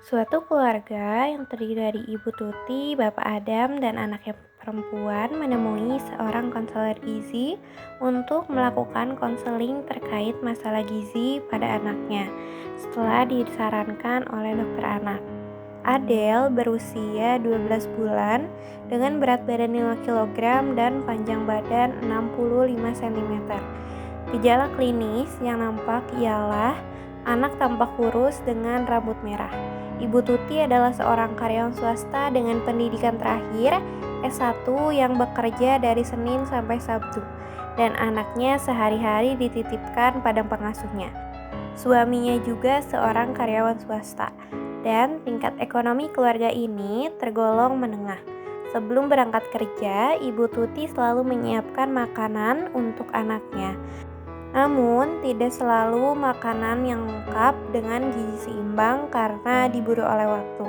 Suatu keluarga yang terdiri dari Ibu Tuti, Bapak Adam, dan anaknya perempuan menemui seorang konselor gizi untuk melakukan konseling terkait masalah gizi pada anaknya setelah disarankan oleh dokter anak. Adele berusia 12 bulan dengan berat badan 5 kilogram dan panjang badan 65 cm. Gejala klinis yang nampak ialah anak tampak kurus dengan rambut merah. Ibu Tuti adalah seorang karyawan swasta dengan pendidikan terakhir S1 yang bekerja dari Senin sampai Sabtu, dan anaknya sehari-hari dititipkan pada pengasuhnya. Suaminya juga seorang karyawan swasta, dan tingkat ekonomi keluarga ini tergolong menengah. Sebelum berangkat kerja, Ibu Tuti selalu menyiapkan makanan untuk anaknya. Namun, tidak selalu makanan yang lengkap dengan gizi seimbang karena diburu oleh waktu.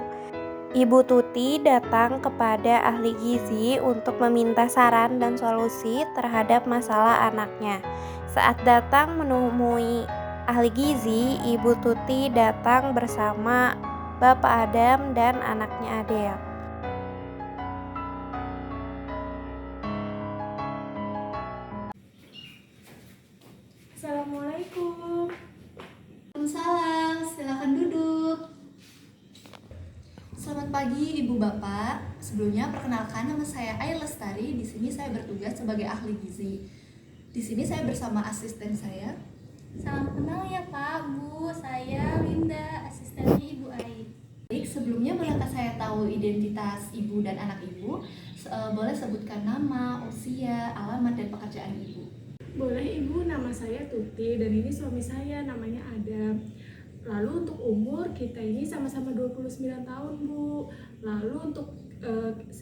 Ibu Tuti datang kepada ahli gizi untuk meminta saran dan solusi terhadap masalah anaknya. Saat datang menemui ahli gizi, Ibu Tuti datang bersama Bapak Adam dan anaknya Adele. Assalamualaikum. Waalaikumsalam, silakan duduk. Selamat pagi Ibu Bapak. Sebelumnya perkenalkan, nama saya Aya Lestari. Di sini saya bertugas sebagai ahli gizi. Di sini saya bersama asisten saya. Salam kenal ya Pak, Bu. Saya Linda, asistennya Ibu Ai. Baik, sebelumnya bolehkah saya tahu identitas Ibu dan anak Ibu? Boleh sebutkan nama, usia, alamat, dan pekerjaan Ibu. Boleh Ibu, nama saya Tuti dan ini suami saya namanya Adam. Lalu untuk umur kita ini sama-sama 29 tahun Bu. Lalu untuk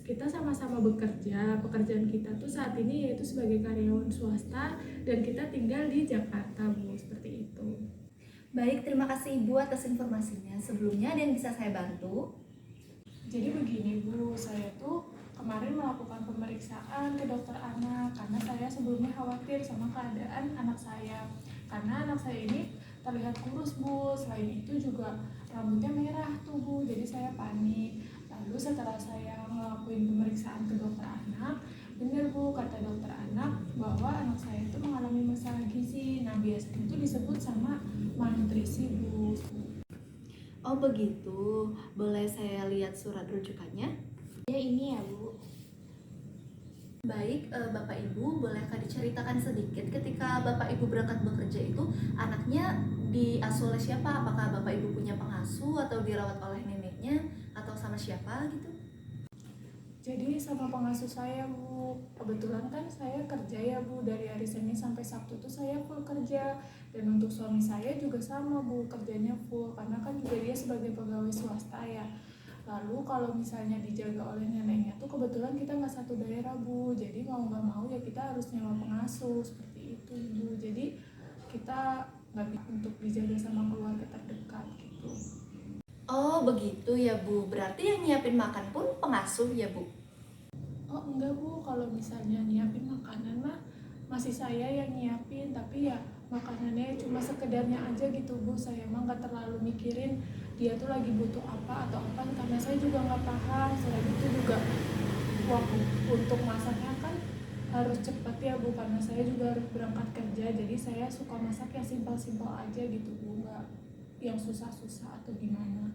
kita sama-sama bekerja, pekerjaan kita tuh saat ini yaitu sebagai karyawan swasta dan kita tinggal di Jakarta Bu, seperti itu. Baik, terima kasih Ibu atas informasinya. Sebelumnya ada yang bisa saya bantu? Jadi begini Bu, saya tuh kemarin melakukan pemeriksaan ke dokter anak karena saya sebelumnya khawatir sama keadaan anak saya. Karena anak saya ini terlihat kurus Bu, selain itu juga rambutnya merah tuh Bu, jadi saya panik. Lalu setelah saya ngelakuin pemeriksaan ke dokter anak, benar Bu, kata dokter anak bahwa anak saya itu mengalami masalah gizi. Nah biasanya itu disebut sama malnutrisi Bu. Oh begitu, boleh saya lihat surat rujukannya? Ya ini ya Bu. Baik, Bapak Ibu, bolehkah diceritakan sedikit ketika Bapak Ibu berangkat bekerja itu anaknya diasuh oleh siapa? Apakah Bapak Ibu punya pengasuh atau dirawat oleh neneknya atau sama siapa gitu? Jadi sama pengasuh saya Bu, kebetulan kan saya kerja ya Bu, dari hari Senin sampai Sabtu tuh saya full kerja. Dan untuk suami saya juga sama Bu, kerjanya full, karena kan juga dia sebagai pegawai swasta ya. Lalu kalau misalnya dijaga oleh neneknya tuh kebetulan kita nggak satu daerah Bu, jadi mau nggak mau ya kita harus nyewa pengasuh, seperti itu Bu. Jadi kita nggak bisa untuk dijaga sama keluarga terdekat gitu. Oh begitu ya Bu, berarti yang nyiapin makan pun pengasuh ya Bu? Oh enggak Bu, kalau misalnya nyiapin makanan mah masih saya yang nyiapin, tapi ya makanannya cuma sekedarnya aja gitu Bu. Saya emang nggak terlalu mikirin dia tuh lagi butuh apa atau apa, karena saya juga nggak paham. Selain itu juga waktu untuk masaknya kan harus cepat ya Bu, karena saya juga harus berangkat kerja. Jadi saya suka masak yang simpel-simpel aja gitu Bu, nggak yang susah-susah atau gimana.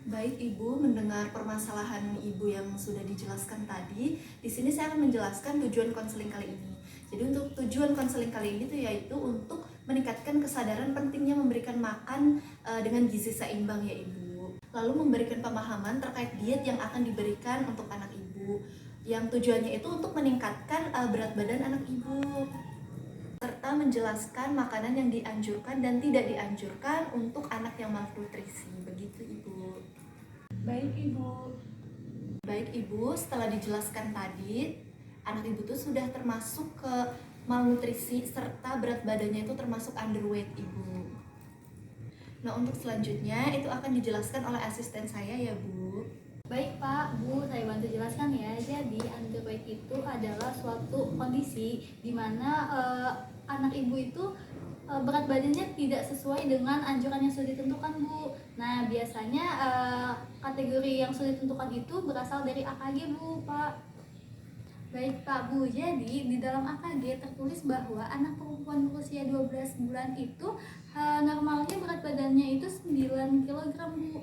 Baik Ibu, mendengar permasalahan Ibu yang sudah dijelaskan tadi, di sini saya akan menjelaskan tujuan konseling kali ini. Jadi untuk tujuan konseling kali ini tuh yaitu untuk meningkatkan kesadaran pentingnya memberikan makan dengan gizi seimbang ya Ibu. Lalu memberikan pemahaman terkait diet yang akan diberikan untuk anak Ibu. Yang tujuannya itu untuk meningkatkan berat badan anak Ibu, serta menjelaskan makanan yang dianjurkan dan tidak dianjurkan untuk anak yang malnutrisi. Begitu Ibu. Baik Ibu. Baik Ibu, setelah dijelaskan tadi, anak Ibu tuh sudah termasuk ke malnutrisi serta berat badannya itu termasuk underweight Ibu. Nah untuk selanjutnya itu akan dijelaskan oleh asisten saya ya Bu. Baik Pak, Bu, saya bantu jelaskan ya. Jadi underweight itu adalah suatu kondisi di mana anak ibu itu berat badannya tidak sesuai dengan anjuran yang sudah ditentukan, Bu. Nah, biasanya kategori yang sudah ditentukan itu berasal dari AKG, Bu, Pak. Baik Pak Bu, jadi di dalam AKG tertulis bahwa anak perempuan berusia 12 bulan itu normalnya berat badannya itu 9 kg Bu.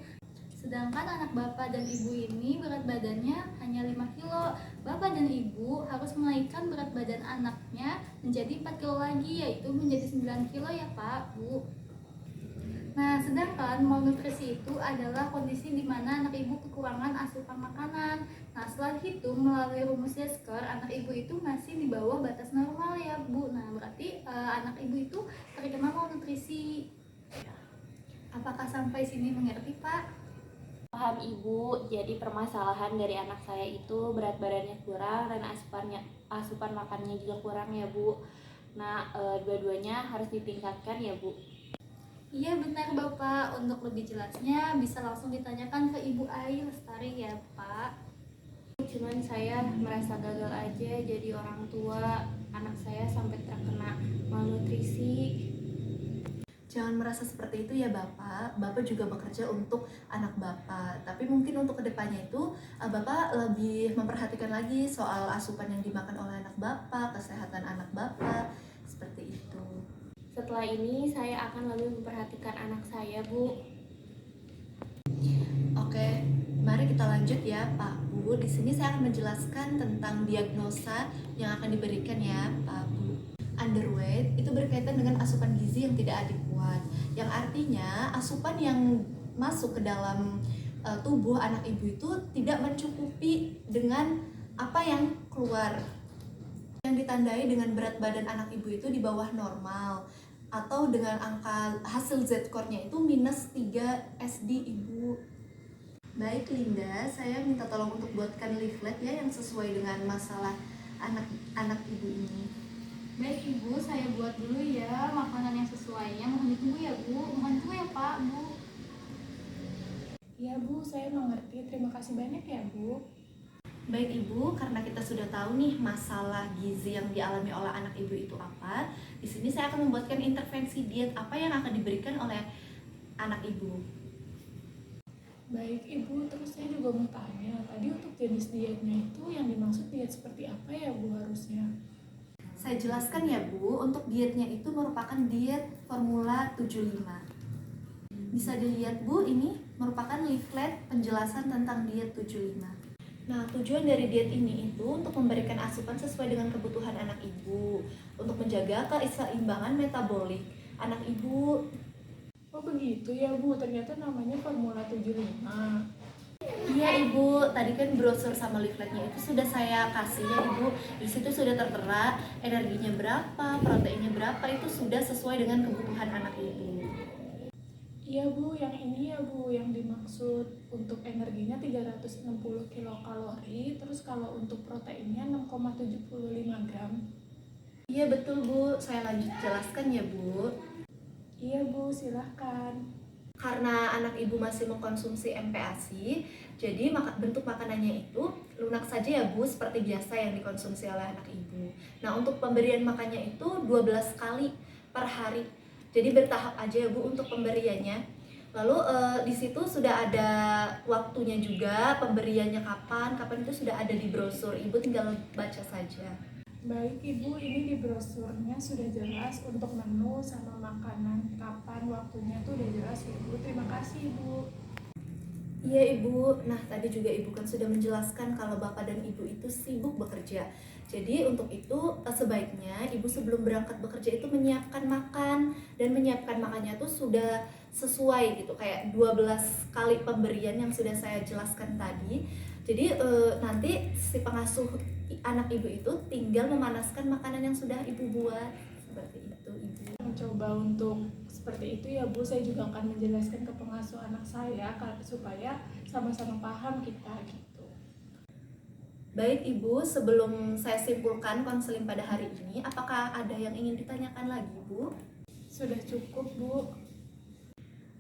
Sedangkan anak bapak dan ibu ini berat badannya hanya 5 kilo. Bapak dan ibu harus menaikkan berat badan anaknya menjadi 4 kilo lagi, yaitu menjadi 9 kilo ya Pak Bu. Nah, sedangkan malnutrisi itu adalah kondisi di mana anak ibu kekurangan asupan makanan. Nah, setelah dihitung melalui rumus Lasker, anak ibu itu masih di bawah batas normal ya, Bu. Nah, berarti anak ibu itu terkena malnutrisi. Apakah sampai sini mengerti, Pak? Paham Ibu, jadi permasalahan dari anak saya itu berat badannya kurang dan asupan makannya juga kurang ya Bu. Nah, dua-duanya harus ditingkatkan ya Bu. Iya benar Bapak, untuk lebih jelasnya bisa langsung ditanyakan ke Ibu Ai Lestari ya Pak. Cuman saya merasa gagal aja jadi orang tua, anak saya sampai terkena malnutrisi. Jangan merasa seperti itu ya Bapak. Bapak juga bekerja untuk anak Bapak. Tapi mungkin untuk kedepannya itu Bapak lebih memperhatikan lagi soal asupan yang dimakan oleh anak Bapak, kesehatan anak Bapak, seperti itu. Setelah ini saya akan lebih memperhatikan anak saya, Bu. Oke, mari kita lanjut ya Pak Bu. Di sini saya akan menjelaskan tentang diagnosa yang akan diberikan ya Pak Bu. Underweight itu berkaitan dengan asupan gizi yang tidak adekuat, yang artinya asupan yang masuk ke dalam tubuh anak ibu itu tidak mencukupi dengan apa yang keluar, yang ditandai dengan berat badan anak ibu itu di bawah normal atau dengan angka hasil Z-score-nya itu minus 3 SD Ibu. Baik Linda, saya minta tolong untuk buatkan leaflet ya yang sesuai dengan masalah anak ibu ini. Baik Ibu, saya buat dulu ya makanan yang sesuainya. Mohon ditunggu ya Bu, mohon ditunggu ya Pak Bu. Iya Bu, saya mengerti. Terima kasih banyak ya Bu. Baik Ibu, karena kita sudah tahu nih masalah gizi yang dialami oleh anak ibu itu apa, di sini saya akan membuatkan intervensi diet apa yang akan diberikan oleh anak ibu. Baik Ibu, terus saya juga mau tanya, tadi untuk jenis dietnya itu yang dimaksud diet seperti apa ya Bu harusnya? Saya jelaskan ya Bu, untuk dietnya itu merupakan diet formula 75. Bisa dilihat Bu, ini merupakan leaflet penjelasan tentang diet 75. Nah, tujuan dari diet ini itu untuk memberikan asupan sesuai dengan kebutuhan anak ibu, untuk menjaga keseimbangan metabolik anak ibu. Oh begitu ya Bu, ternyata namanya Formula 75. Iya Ibu, tadi kan brosur sama leafletnya itu sudah saya kasih ya Ibu. Di situ sudah tertera energinya berapa, proteinnya berapa, itu sudah sesuai dengan kebutuhan anak ibu. Iya Bu, yang ini ya Bu, yang dimaksud untuk energinya 360 kilokalori, terus kalau untuk proteinnya 6,75 gram. Iya betul Bu, saya lanjut jelaskan ya Bu. Iya Bu, silahkan. Karena anak ibu masih mengkonsumsi MPASI, jadi bentuk makanannya itu lunak saja ya Bu, seperti biasa yang dikonsumsi oleh anak ibu. Nah, untuk pemberian makannya itu 12 kali per hari. Jadi bertahap aja ya Bu untuk pemberiannya. Lalu di situ sudah ada waktunya juga, pemberiannya kapan itu sudah ada di brosur. Ibu tinggal baca saja. Baik Ibu, ini di brosurnya sudah jelas untuk menu sama makanan, kapan waktunya tuh udah jelas ya Bu. Terima kasih Ibu. Iya Ibu, nah tadi juga Ibu kan sudah menjelaskan kalau Bapak dan Ibu itu sibuk bekerja. Jadi untuk itu sebaiknya Ibu sebelum berangkat bekerja itu menyiapkan makan, dan menyiapkan makannya tuh sudah sesuai gitu, kayak 12 kali pemberian yang sudah saya jelaskan tadi. Jadi nanti si pengasuh anak Ibu itu tinggal memanaskan makanan yang sudah Ibu buat. Seperti itu Ibu. Mencoba untuk seperti itu ya Bu, saya juga akan menjelaskan ke pengasuh anak saya supaya sama-sama paham kita gitu. Baik Ibu, sebelum saya simpulkan konseling pada hari ini, apakah ada yang ingin ditanyakan lagi Bu? Sudah cukup Bu.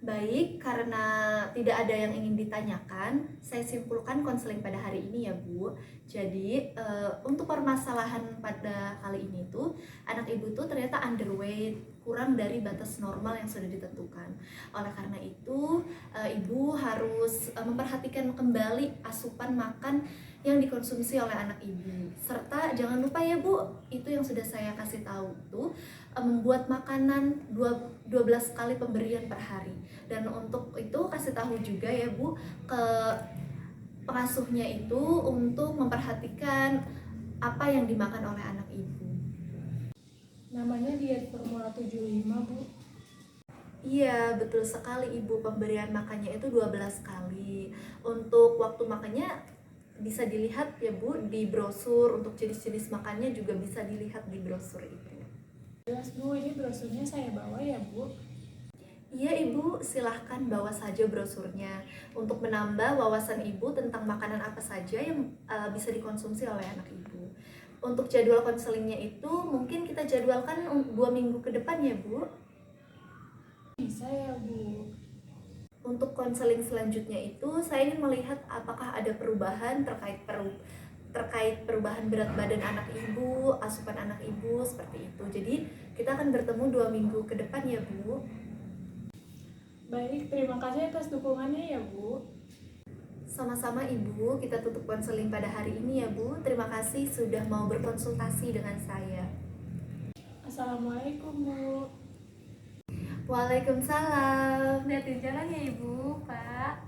Baik, karena tidak ada yang ingin ditanyakan, saya simpulkan konseling pada hari ini ya Bu. Jadi untuk permasalahan pada kali ini tuh, anak ibu tuh ternyata underweight, kurang dari batas normal yang sudah ditentukan. Oleh karena itu, ibu harus memperhatikan kembali asupan makan yang dikonsumsi oleh anak ibu. Serta jangan lupa ya Bu, itu yang sudah saya kasih tahu tuh, membuat makanan 12 kali pemberian per hari. Dan untuk itu kasih tahu juga ya Bu ke pengasuhnya itu untuk memperhatikan apa yang dimakan oleh anak ibu. Namanya diet Formula 75, Bu. Iya, betul sekali Ibu. Pemberian makannya itu 12 kali. Untuk waktu makannya bisa dilihat ya Bu di brosur. Untuk jenis-jenis makannya juga bisa dilihat di brosur itu. Jelas Bu, ini brosurnya saya bawa ya Bu. Iya Ibu, silahkan bawa saja brosurnya untuk menambah wawasan Ibu tentang makanan apa saja yang bisa dikonsumsi oleh anak Ibu. Untuk jadwal konselingnya itu mungkin kita jadwalkan 2 minggu ke depan ya Bu. Bisa ya Bu. Untuk konseling selanjutnya itu saya ingin melihat apakah ada perubahan terkait perubahan berat badan anak Ibu, asupan anak Ibu, seperti itu. Jadi kita akan bertemu 2 minggu ke depan ya Bu. Baik, terima kasih atas dukungannya ya Bu. Sama-sama Ibu, kita tutup konseling pada hari ini ya Bu. Terima kasih sudah mau berkonsultasi dengan saya. Assalamualaikum Bu. Waalaikumsalam. Hati-hati jalan ya Ibu, Pak.